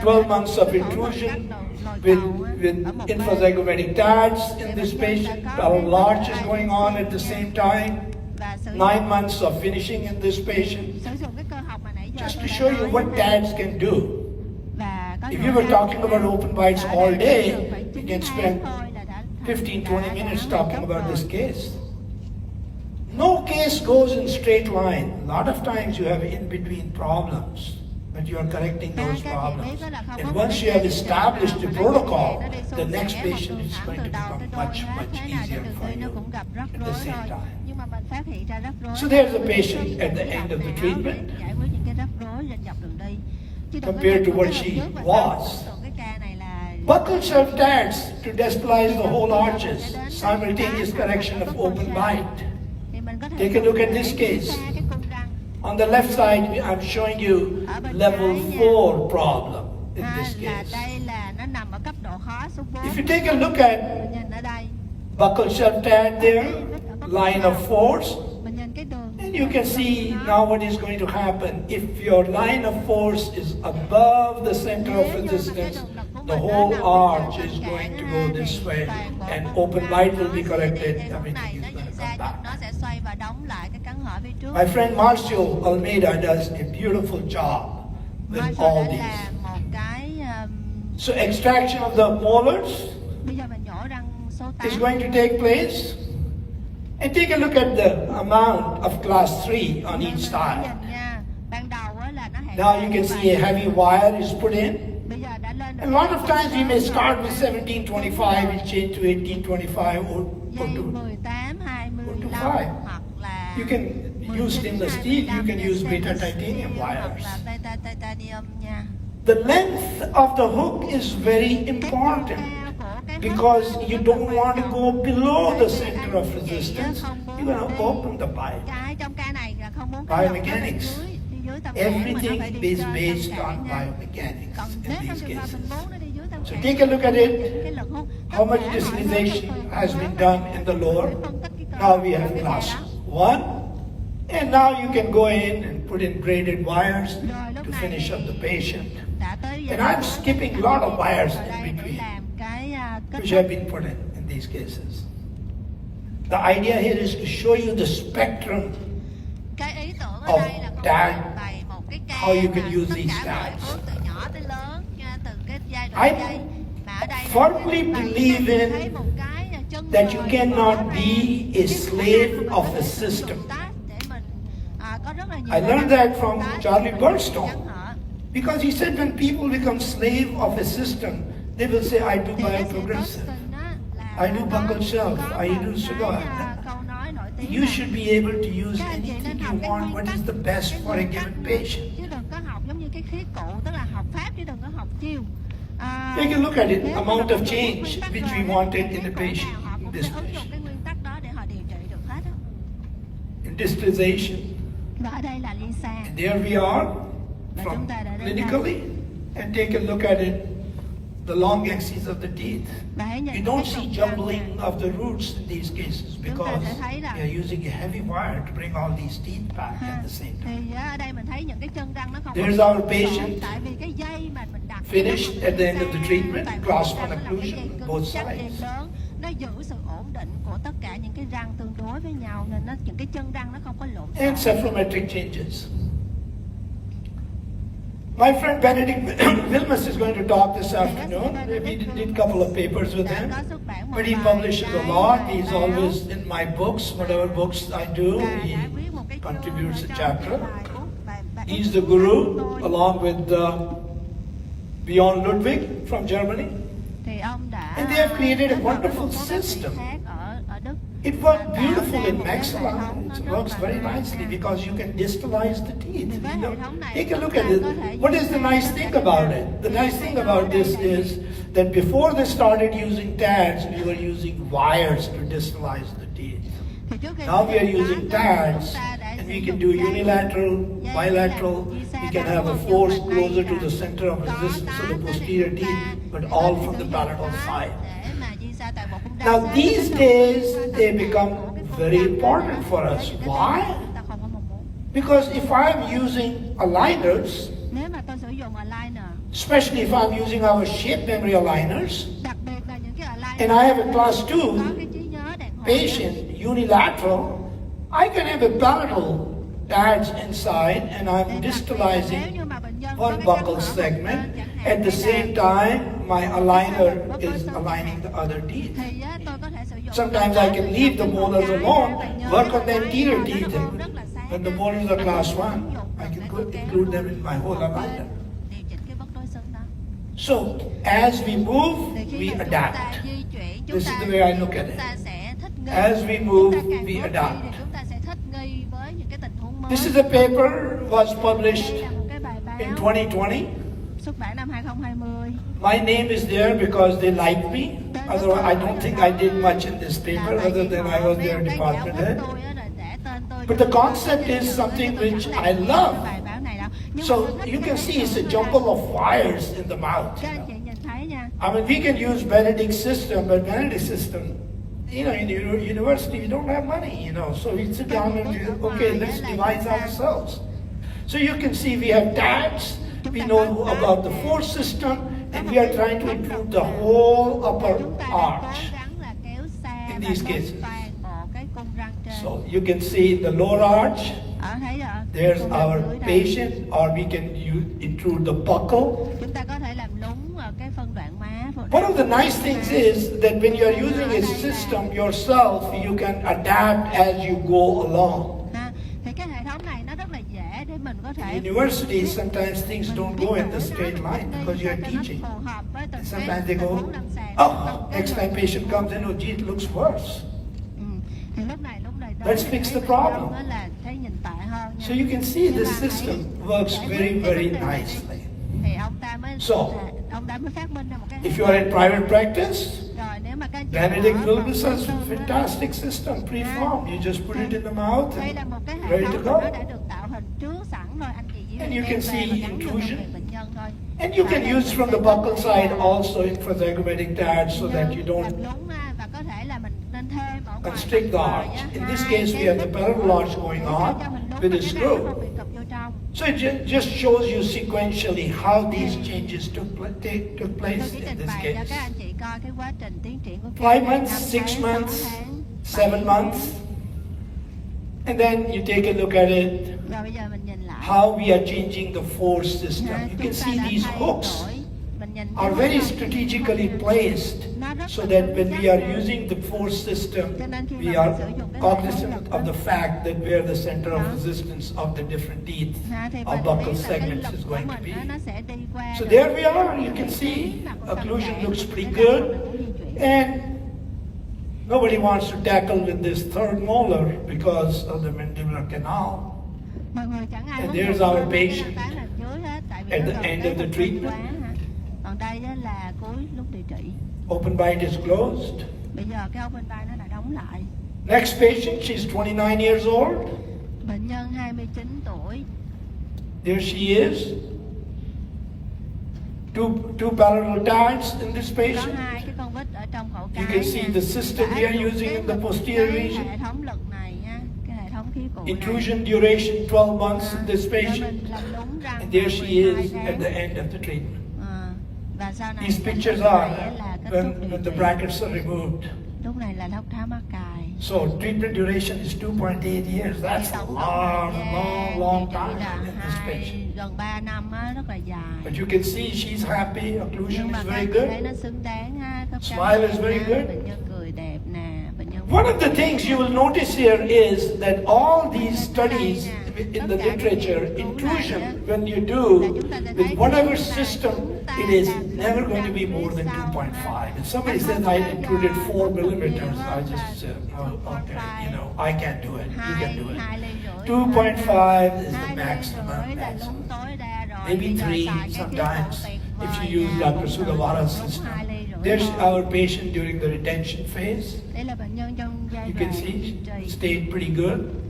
12 months of intrusion with infrazygomatic tags in this patient. Parallel arch is going on at the same time. 9 months of finishing in this patient. Just to show you what tags can do. If you were talking about open bites all day, you can spend 15-20 minutes talking about this case. case goes in straight line. A lot of times you have in-between problems, but you are correcting those problems. And once you have established the protocol, the next patient is going to become much, much easier for you at the same time. So there's a patient at the end of the treatment compared to what she was. Buccal self-tads to distalize the whole arches, simultaneous correction of open bite. Take a look at this case. On the left side, I'm showing you level 4 problem in this case. If you take a look at buccal self-tad there, line of force, and you can see now what is going to happen. If your line of force is above the center of resistance, the whole arch is going to go this way, and open bite will be corrected, everything is going to come back. My friend Marcio Almeida does a beautiful job with all these. So extraction of the molars is going to take place. And take a look at the amount of class 3 on each side. Now you can see a heavy wire is put in. And a lot of times we may start with 1725 and change to 1825 or to 5. You can use stainless steel, you can use beta titanium wires. The length of the hook is very important, because you don't want to go below the center of resistance. You're going to open the bite. Biomechanics. Everything is based on biomechanics in these cases. So take a look at it. How much distalization has been done in the lower. Now we have class 1. And now you can go in and put in braided wires to finish up the patient. And I'm skipping a lot of wires in between, which have been put in these cases. The idea here is to show you the spectrum of tag, how you can use these tags. I firmly believe in that you cannot be a slave of a system. I learned that from Charlie Burnstone, because he said when people become slave of a system, they will say, I do bioprogressive, I do buccal self, I do cigar. You should be able to use anything you want, what is the best for a given patient. Take a look at it, amount of change which we wanted in a patient, in this patient. In distalization. And there we are, from clinically, and take a look at it, the long axis of the teeth. You don't see jumbling of the roots in these cases because we are using a heavy wire to bring all these teeth back at the same time. There's our patient finished at the end of the treatment, class 1 occlusion on both sides. And cephalometric changes. My friend Benedict Wilmus is going to talk this afternoon. We did a couple of papers with him, but he publishes a lot. He's always in my books. Whatever books I do, he contributes a chapter. He's the guru, along with Bjorn Ludwig from Germany. And they have created a wonderful system. It works beautiful in maxilla. It works very nicely because you can distalize the teeth. You know? Take a look at it. What is the nice thing about it? The nice thing about this is that before they started using tags, we were using wires to distalize the teeth. Now we are using tags, and we can do unilateral, bilateral. We can have a force closer to the center of resistance of the posterior teeth, but all from the palatal side. Now these days, they become very important for us. Why? Because if I'm using aligners, especially if I'm using our shape memory aligners, and I have a class 2 patient, unilateral, I can have a palatal tags inside, and I'm distalizing one buccal segment. At the same time, my aligner is aligning the other teeth. Sometimes I can leave the molars alone, work on the anterior teeth. And when the molars are class 1, I can include them in my whole alignment. So, as we move, we adapt. This is the way I look at it. As we move, we adapt. This is a paper was published in 2020. My name is there because they like me. Otherwise, I don't think I did much in this paper other than I was their department head. But the concept is something which I love. So you can see it's a jumble of wires in the mouth. I mean, we can use Benedict's system, but Benedict's system, in the university, we don't have money, So we sit down and okay, let's devise ourselves. So you can see we have tabs, we know about the force system, and we are trying to improve the whole upper arch in these cases. So you can see the lower arch, there's our patient, or we can intrude the buccal. One of the nice things is that when you are using a system yourself, you can adapt as you go along. In universities, sometimes things don't go in the straight line because you are teaching. And sometimes they go, oh, next time patient comes in, oh gee, it looks worse. Let's fix the problem. So you can see the system works very, very nicely. So, if you are in private practice, Benedict Wilbus has a fantastic system, preformed. You just put it in the mouth and ready to go. And you can see intrusion. And you can use from the buccal side also infrazygomatic tabs so that you don't constrict the arch. In this case, we have the parallel arch going on with a screw. So it just shows you sequentially how these changes took place in this case. 5 months, 6 months, 7 months. And then you take a look at it, how we are changing the force system. You can see these hooks are very strategically placed so that when we are using the force system, we are cognizant of the fact that where the center of resistance of the different teeth or buccal segments is going to be. So there we are, you can see occlusion looks pretty good, and nobody wants to tackle with this third molar because of the mandibular canal. And there's our patient at the end of the treatment. Open bite is closed. Next patient, she's 29 years old. There she is. Two parallel tabs in this patient. You can see the system we are using in the posterior region. Intrusion duration 12 months in this patient. And there she is at the end of the treatment. These pictures are when the brackets are removed. So treatment duration is 2.8 years. That's a long time in this patient. But you can see she's happy. Occlusion is very good. Smile is very good. One of the things you will notice here is that all these studies in the literature, intrusion, when you do with whatever system, it is never going to be more than 2.5. If somebody says I intruded 4 millimeters, I just said, oh, okay, I can't do it. You can do it. 2.5 is the maximum. Maybe 3 sometimes if you use Dr. Sugawara's system. There's our patient during the retention phase. You can see she stayed pretty good.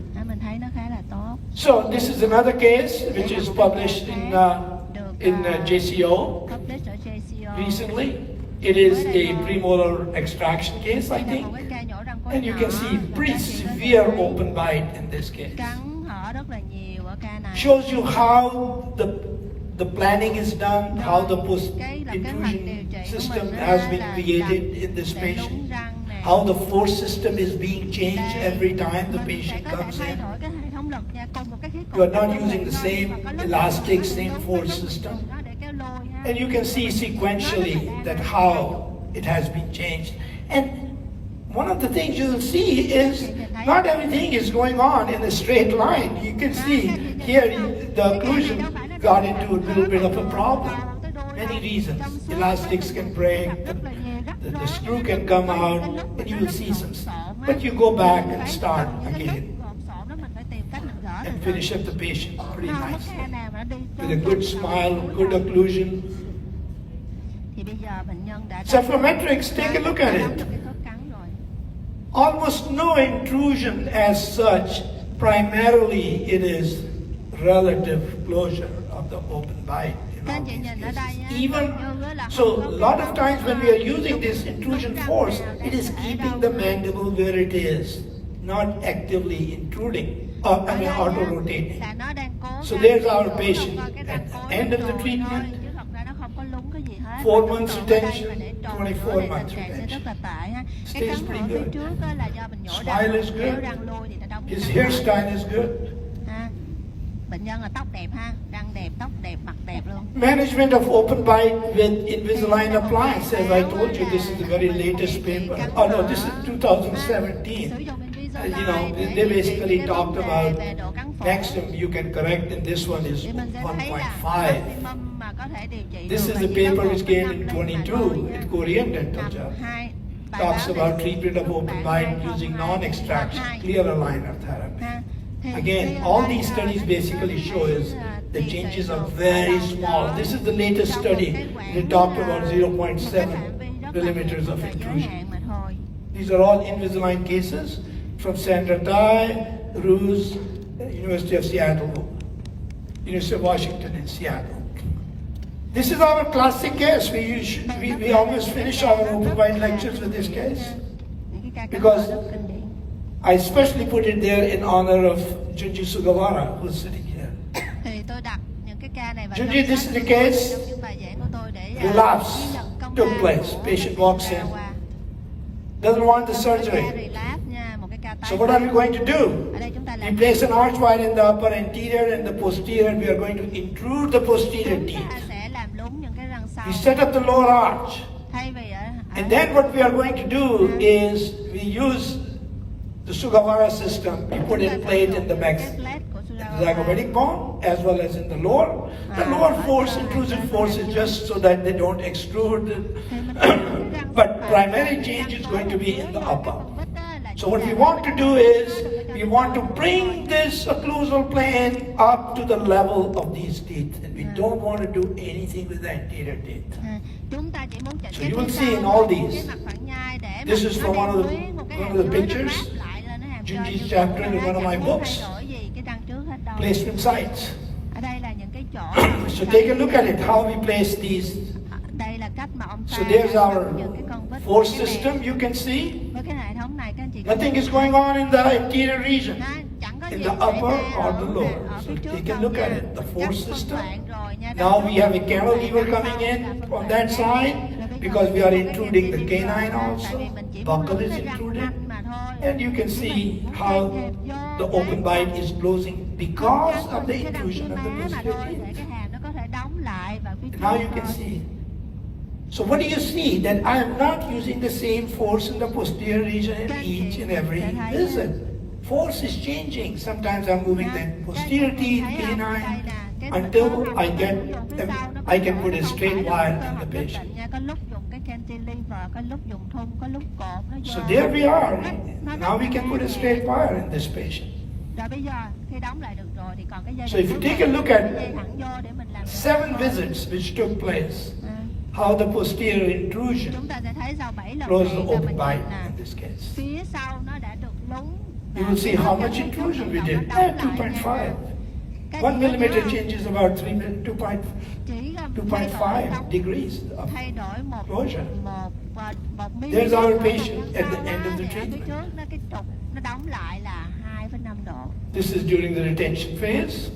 So this is another case which is published in JCO recently. It is a premolar extraction case, I think. And you can see pretty severe open bite in this case. Shows you how the planning is done, how the post-intrusion system has been created in this patient, how the force system is being changed every time the patient comes in. You are not using the same elastic, same force system. And you can see sequentially that how it has been changed. And one of the things you'll see is not everything is going on in a straight line. You can see here the occlusion got into a little bit of a problem. Many reasons. Elastics can break, the screw can come out, and you will see some. But you go back and start again and finish up the patient pretty nicely. With a good smile, good occlusion. Cephalometrics, take a look at it. Almost no intrusion as such. Primarily it is relative closure of the open bite. Even so, a lot of times when we are using this intrusion force, it is keeping the mandible where it is, not actively intruding, auto-rotating. So there's our patient at the end of the treatment. 4 months retention, 24 months retention. Stays pretty good. Smile is good. His hairstyle is good. Management of open bite with Invisalign appliance. As I told you, this is the very latest paper. Oh no, this is 2017. They basically talked about maximum you can correct, and this one is 1.5. This is the paper which came in 22 in Korean dental journal. Talks about treatment of open bite using non-extraction clear aligner therapy. Again, all these studies basically show is the changes are very small. This is the latest study. They talked about 0.7 millimeters of intrusion. These are all Invisalign cases from Sandra Tai, Ruse, University of Seattle, University of Washington in Seattle. This is our classic case. We always finish our open bite lectures with this case because I especially put it there in honor of Junji Sugawara, who's sitting here. Junji, this is the case. Relapse took place. Patient walks in, doesn't want the surgery. So what are we going to do? We place an arch wire in the upper anterior and the posterior, and we are going to intrude the posterior teeth. We set up the lower arch. And then what we are going to do is we use the Sugawara system. We put in plate in the zygomatic bone as well as in the lower. The lower force, intrusive force, is just so that they don't extrude. But primary change is going to be in the upper. So what we want to do is, we want to bring this occlusal plane up to the level of these teeth. And we don't want to do anything with the anterior teeth. So you will see in all these. This is from one of the pictures. Junji's chapter in one of my books. Placement sites. So take a look at it, how we place these. So there's our force system, you can see. Nothing is going on in the anterior region, in the upper or the lower. So take a look at it, the force system. Now we have a cantilever coming in on that side because we are intruding the canine also. Buccal is intruded. And you can see how the open bite is closing because of the intrusion of the posterior teeth. Now you can see. So what do you see? That I am not using the same force in the posterior region in each and every visit. Force is changing. Sometimes I'm moving the posterior teeth, canine, until I can put a straight wire in the patient. So there we are. Now we can put a straight wire in this patient. So if you take a look at 7 visits which took place, how the posterior intrusion closed the open bite in this case. You will see how much intrusion we did. 2.5. 1 millimeter changes about 2.5 degrees of closure. There's our patient at the end of the treatment. This is during the retention phase.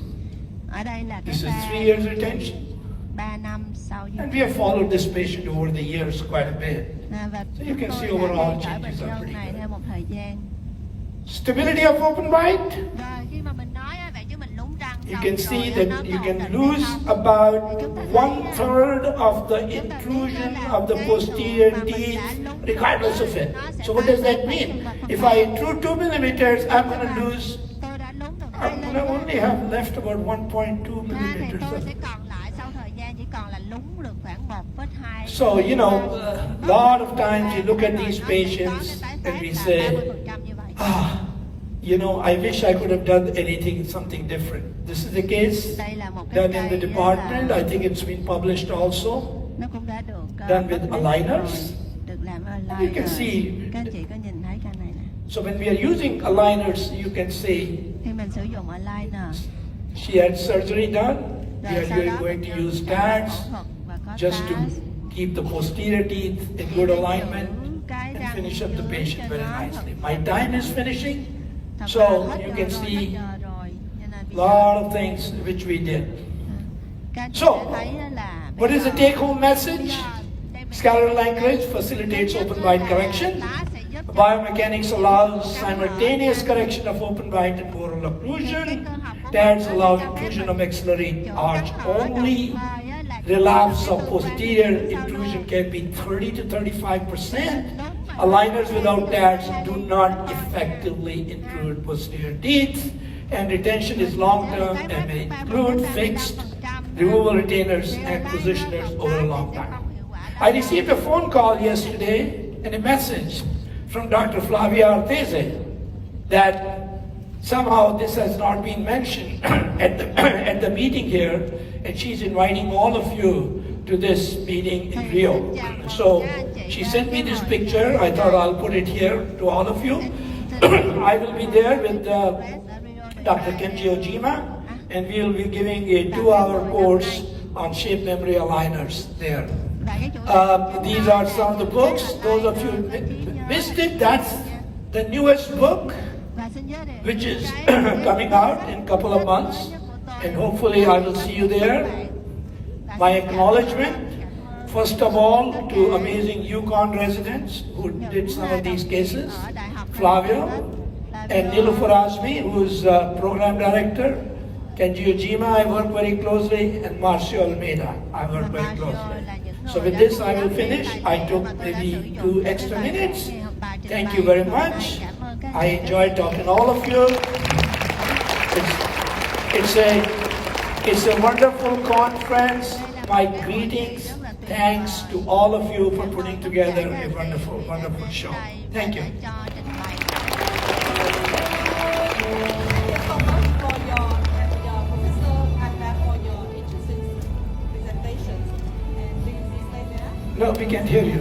This is 3 years retention. And we have followed this patient over the years quite a bit. So you can see overall changes are pretty good. Stability of open bite. you can see that you can lose about 1/3 of the intrusion of the posterior teeth regardless of it. So what does that mean? If I intrude 2 millimeters, I'm going to lose, I'm going to only have left about 1.2 millimeters. So, you know, a lot of times you look at these patients and we say, you know, I wish I could have done something different. This is the case done in the department. I think it's been published also. Done with aligners. You can see. So when we are using aligners, you can see she had surgery done. We are going to use TADs just to keep the posterior teeth in good alignment and finish up the patient very nicely. My time is finishing, so you can see a lot of things which we did. So, what is the take-home message? Scalar anchorage facilitates open bite correction. Biomechanics allows simultaneous correction of open bite and oral occlusion. TADs allow inclusion of maxillary arch only. Relapse of posterior intrusion can be 30 to 35%. Aligners without TADs do not effectively intrude posterior teeth. And retention is long-term and may include fixed, removable retainers and positioners over a long time. I received a phone call yesterday and a message from Dr. Flavia Artese that somehow this has not been mentioned at the meeting here, and she's inviting all of you to this meeting in Rio. So she sent me this picture. I thought I'll put it here to all of you. I will be there with Dr. Kenji Ojima, and we'll be giving a 2-hour course on shape memory aligners there. These are some of the books. Those of you missed it, that's the newest book, which is coming out in a couple of months, and hopefully I will see you there. My acknowledgement, first of all, to amazing Yukon residents who did some of these cases, Flavio, and Nilufar Azmi, who's program director, Kenji Ojima, I work very closely, and Marcio Almeida, I work very closely. So with this, I will finish. I took maybe 2 extra minutes. Thank you very much. I enjoyed talking to all of you. It's a wonderful conference. My greetings. Thanks to all of you for putting together a wonderful, wonderful show. Thank you. No, we can't hear you.